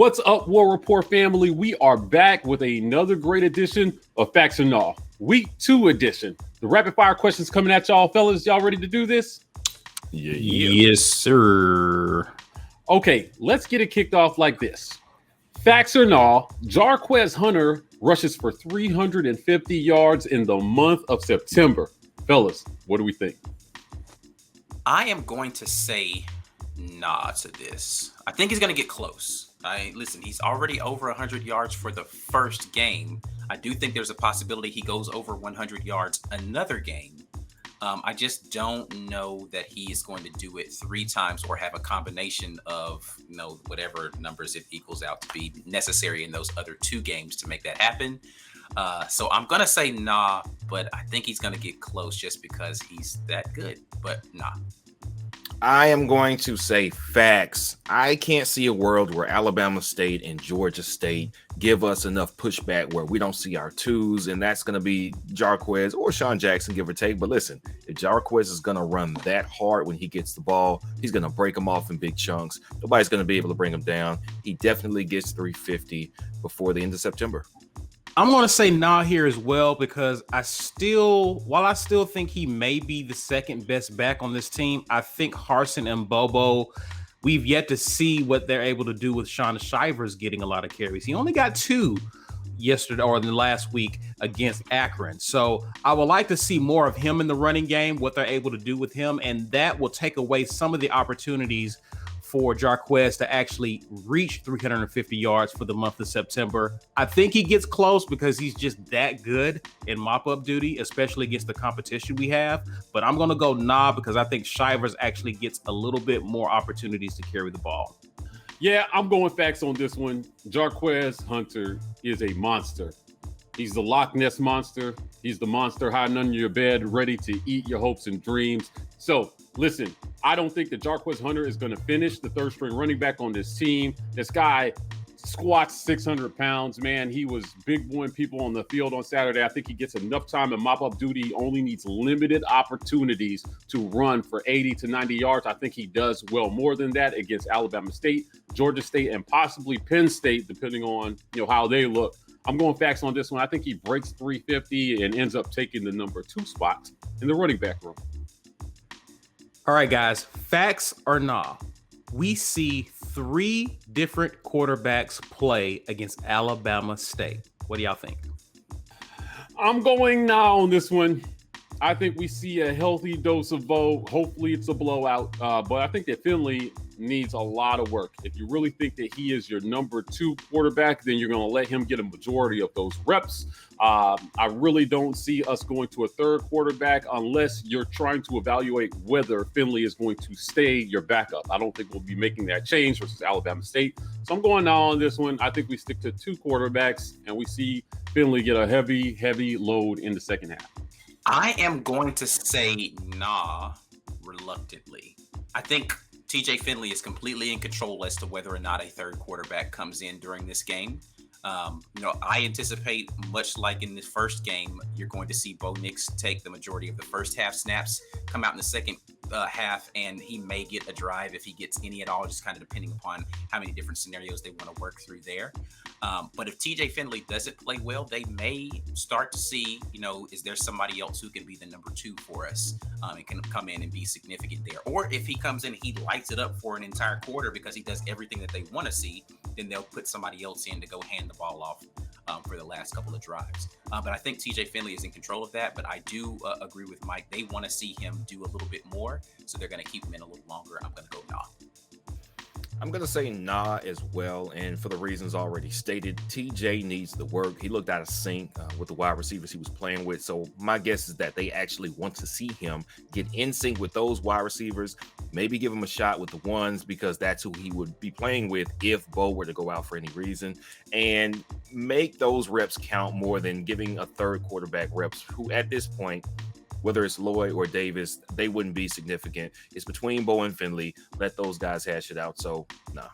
What's up, War Rapport family? We are back with another great edition of Facts and All, Week 2 edition. The rapid fire questions coming at y'all, fellas. Y'all ready to do this? Yeah. Yes, sir. Okay, let's get it kicked off like this. Facts or All, Jarquez Hunter rushes for 350 yards in the month of September. Fellas, what do we think? I am going to say nah to this. I think he's going to get close. Listen, he's already over 100 yards for the first game. I do think there's a possibility he goes over 100 yards another game. I just don't know that he is going to do it 3 times or have a combination of, whatever numbers it equals out to be necessary in those other 2 games to make that happen. So I'm going to say nah, but I think he's going to get close just because he's that good, but nah. I am going to say facts. I can't see a world where Alabama State and Georgia State give us enough pushback where we don't see our twos, and that's going to be Jarquez or Sean Jackson, give or take. But listen, if Jarquez is going to run that hard when he gets the ball, he's going to break them off in big chunks. Nobody's going to be able to bring him down. He definitely gets 350 before the end of September. I'm going to say nah here as well because while I still think he may be the second best back on this team, I think Harsin and Bobo, we've yet to see what they're able to do with Sean Shivers getting a lot of carries. He only got 2 yesterday or in the last week against Akron. So I would like to see more of him in the running game, what they're able to do with him, and that will take away some of the opportunities for Jarquez to actually reach 350 yards for the month of September. I think he gets close because he's just that good in mop-up duty, especially against the competition we have. But I'm going to go nah because I think Shivers actually gets a little bit more opportunities to carry the ball. Yeah, I'm going facts on this one. Jarquez Hunter is a monster. He's the Loch Ness monster. He's the monster hiding under your bed, ready to eat your hopes and dreams. So, listen, I don't think that Jarquez Hunter is going to finish the third string running back on this team. This guy squats 600 pounds, man. He was big boying people on the field on Saturday. I think he gets enough time in mop-up duty. He only needs limited opportunities to run for 80 to 90 yards. I think he does well more than that against Alabama State, Georgia State, and possibly Penn State, depending on how they look. I'm going facts on this one. I think he breaks 350 and ends up taking the number 2 spot in the running back room. All right, guys, facts or nah? We see 3 different quarterbacks play against Alabama State. What do y'all think? I'm going nah on this one. I think we see a healthy dose of both. Hopefully it's a blowout. But I think that Finley needs a lot of work. If you really think that he is your number 2 quarterback, then you're going to let him get a majority of those reps. I really don't see us going to a third quarterback unless you're trying to evaluate whether Finley is going to stay your backup. I don't think we'll be making that change versus Alabama State. So I'm going now on this one. I think we stick to 2 quarterbacks and we see Finley get a heavy load in the second half. I am going to say nah reluctantly. I think TJ Finley is completely in control as to whether or not a third quarterback comes in during this game. I anticipate, much like in this first game, you're going to see Bo Nix take the majority of the first half snaps, come out in the second half, and he may get a drive if he gets any at all, just kind of depending upon how many different scenarios they want to work through there. But if TJ Finley doesn't play well, they may start to see, is there somebody else who can be the number 2 for us and can come in and be significant there? Or if he comes in, he lights it up for an entire quarter because he does everything that they want to see, then they'll put somebody else in to go hand the ball off for the last couple of drives. But I think TJ Finley is in control of that. But I do agree with Mike. They want to see him do a little bit more. So they're going to keep him in a little longer. I'm going to go nah. I'm going to say nah as well, and for the reasons already stated. TJ needs the work. He looked out of sync with the wide receivers he was playing with, so my guess is that they actually want to see him get in sync with those wide receivers, maybe give him a shot with the ones because that's who he would be playing with if Bo were to go out for any reason, and make those reps count more than giving a third quarterback reps who at this point, whether it's Lloyd or Davis, they wouldn't be significant. It's between Bo and Finley. Let those guys hash it out. So, nah.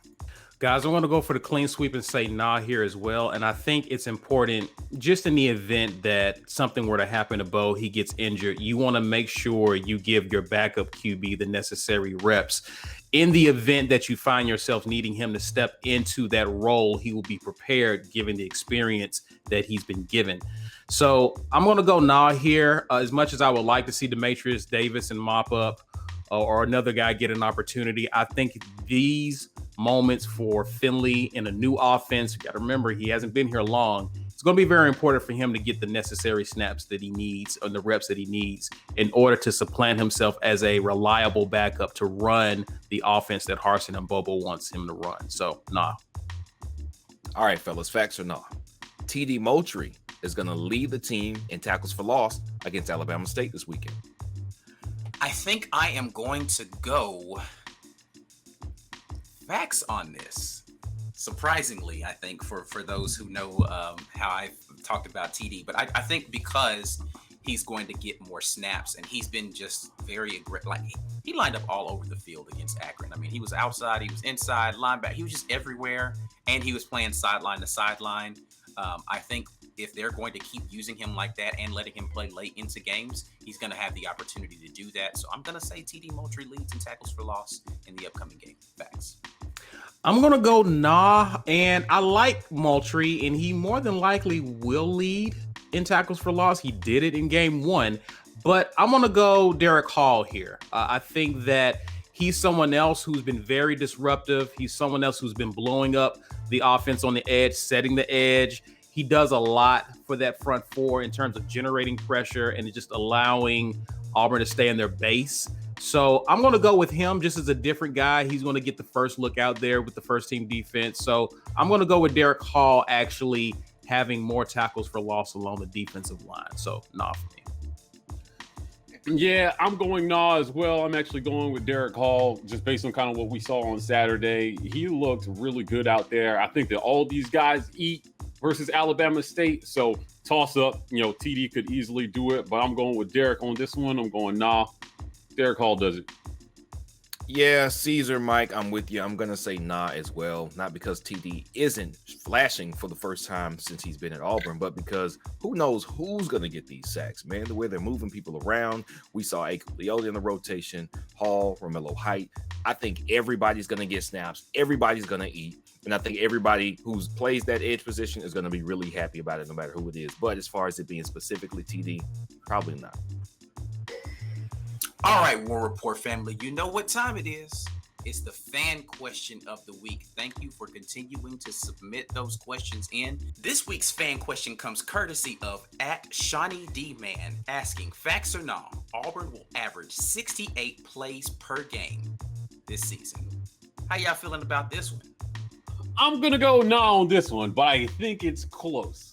Guys, I want to go for the clean sweep and say nah here as well. And I think it's important, just in the event that something were to happen to Bo, he gets injured, you want to make sure you give your backup QB the necessary reps in the event that you find yourself needing him to step into that role, he will be prepared given the experience that he's been given. So I'm going to go nah here. As much as I would like to see Demetrius Davis and mop up or another guy get an opportunity, I think these moments for Finley in a new offense, you got to remember he hasn't been here long. It's going to be very important for him to get the necessary snaps that he needs and the reps that he needs in order to supplant himself as a reliable backup to run the offense that Harsin and Bobo wants him to run. So, nah. All right, fellas, facts or nah? TD Moultrie is going to lead the team in tackles for loss against Alabama State this weekend. I think I am going to go facts on this. Surprisingly, I think for those who know how I've talked about TD, but I think because he's going to get more snaps and he's been just very aggressive. Like he lined up all over the field against Akron. I mean, he was outside, he was inside, linebacker, he was just everywhere, and he was playing sideline to sideline. I think if they're going to keep using him like that and letting him play late into games, he's going to have the opportunity to do that. So I'm going to say TD Moultrie leads in tackles for loss in the upcoming game. Facts. I'm going to go nah, and I like Moultrie, and he more than likely will lead in tackles for loss. He did it in game 1, but I'm going to go Derek Hall here. I think that he's someone else who's been very disruptive. He's someone else who's been blowing up the offense on the edge, setting the edge. He does a lot for that front four in terms of generating pressure and just allowing Auburn to stay in their base. So I'm going to go with him just as a different guy. He's going to get the first look out there with the first team defense. So I'm going to go with Derek Hall actually having more tackles for loss along the defensive line. So nah for me. Yeah, I'm going nah as well. I'm actually going with Derek Hall just based on kind of what we saw on Saturday. He looked really good out there. I think that all these guys eat versus Alabama State. So toss up, TD could easily do it, but I'm going with Derek on this one. I'm going nah. Derek Hall does it. Yeah, Caesar, Mike, I'm with you. I'm going to say nah as well. Not because TD isn't flashing for the first time since he's been at Auburn, but because who knows who's going to get these sacks, man. The way they're moving people around. We saw Leota in the rotation, Hall, Romello Height. I think everybody's going to get snaps. Everybody's going to eat. And I think everybody who plays that edge position is going to be really happy about it no matter who it is. But as far as it being specifically TD, probably not. All right, War Report family, you know what time it is. It's the fan question of the week. Thank you for continuing to submit those questions in. This week's fan question comes courtesy of @ShawneeDman asking, facts or nah, Auburn will average 68 plays per game this season. How y'all feeling about this one? I'm going to go nah on this one, but I think it's close.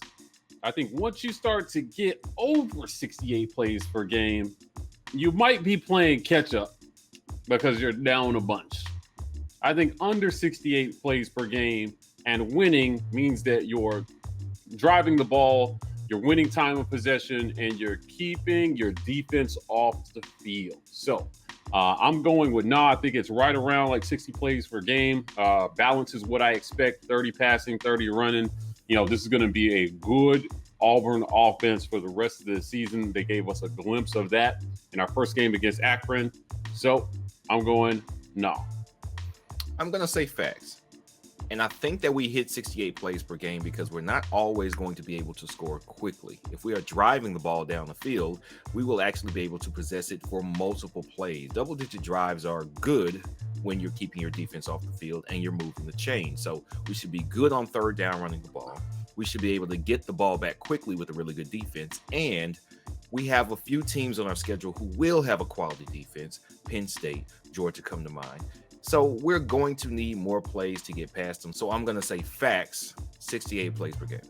I think once you start to get over 68 plays per game, you might be playing catch up because you're down a bunch. I think under 68 plays per game and winning means that you're driving the ball, you're winning time of possession, and you're keeping your defense off the field. So I'm going with nah. I think it's right around like 60 plays per game. Balance is what I expect, 30 passing, 30 running. This is going to be a good Auburn offense for the rest of the season. They gave us a glimpse of that in our first game against Akron. So I'm going no. I'm going to say facts. And I think that we hit 68 plays per game because we're not always going to be able to score quickly. If we are driving the ball down the field, we will actually be able to possess it for multiple plays. Double-digit drives are good when you're keeping your defense off the field and you're moving the chain. So we should be good on third down running the ball. We should be able to get the ball back quickly with a really good defense. And we have a few teams on our schedule who will have a quality defense. Penn State, Georgia come to mind. So we're going to need more plays to get past them. So I'm going to say facts, 68 plays per game.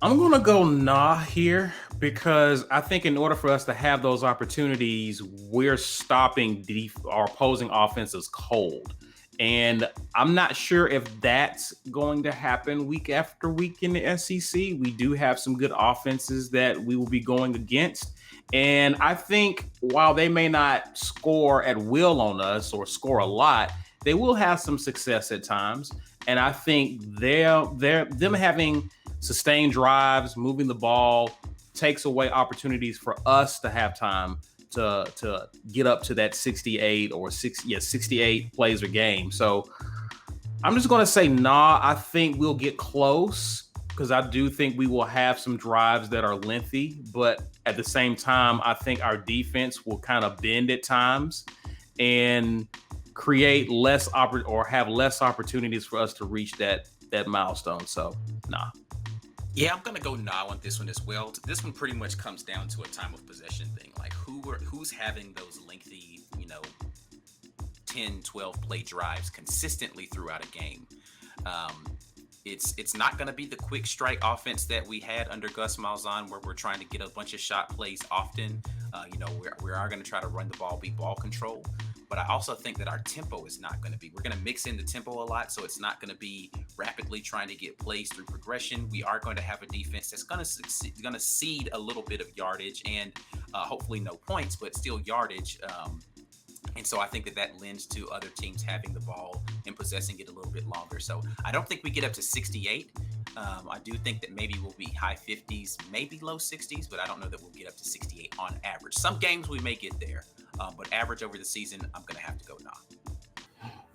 I'm going to go nah here because I think in order for us to have those opportunities, we're stopping our opposing offenses cold. And I'm not sure if that's going to happen week after week in the SEC. We do have some good offenses that we will be going against. And I think while they may not score at will on us or score a lot, they will have some success at times. And I think them having sustained drives, moving the ball, takes away opportunities for us to have time to get up to that 68 or 68 plays a game. So I'm just going to say nah. I think we'll get close because I do think we will have some drives that are lengthy, but at the same time, I think our defense will kind of bend at times and create less have less opportunities for us to reach that milestone. So nah. Yeah, I'm gonna go nah on this one as well. This one pretty much comes down to a time of possession thing. Like who's having those lengthy, 10, 12 play drives consistently throughout a game. It's not gonna be the quick strike offense that we had under Gus Malzahn, where we're trying to get a bunch of shot plays often. We are gonna try to run the ball, be ball control. But I also think that our tempo is not going to be. We're going to mix in the tempo a lot, so it's not going to be rapidly trying to get plays through progression. We are going to have a defense that's going to cede a little bit of yardage and hopefully no points, but still yardage. And so I think that lends to other teams having the ball and possessing it a little bit longer. So I don't think we get up to 68. I do think that maybe we'll be high 50s, maybe low 60s, but I don't know that we'll get up to 68 on average. Some games we may get there. But average over the season, I'm going to have to go nah.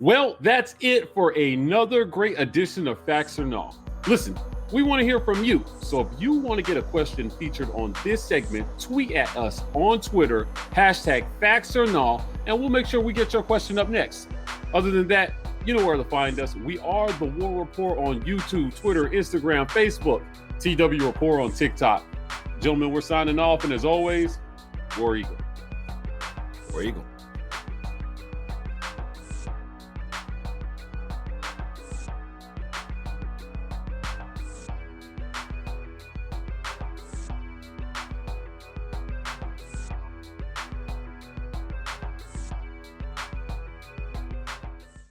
Well, that's it for another great edition of Facts or Nah. Listen, we want to hear from you. So if you want to get a question featured on this segment, tweet at us on Twitter, #Facts or Nah, and we'll make sure we get your question up next. Other than that, you know where to find us. We are the War Report on YouTube, Twitter, Instagram, Facebook, TW Report on TikTok. Gentlemen, we're signing off, and as always, War Eagle. War Eagle.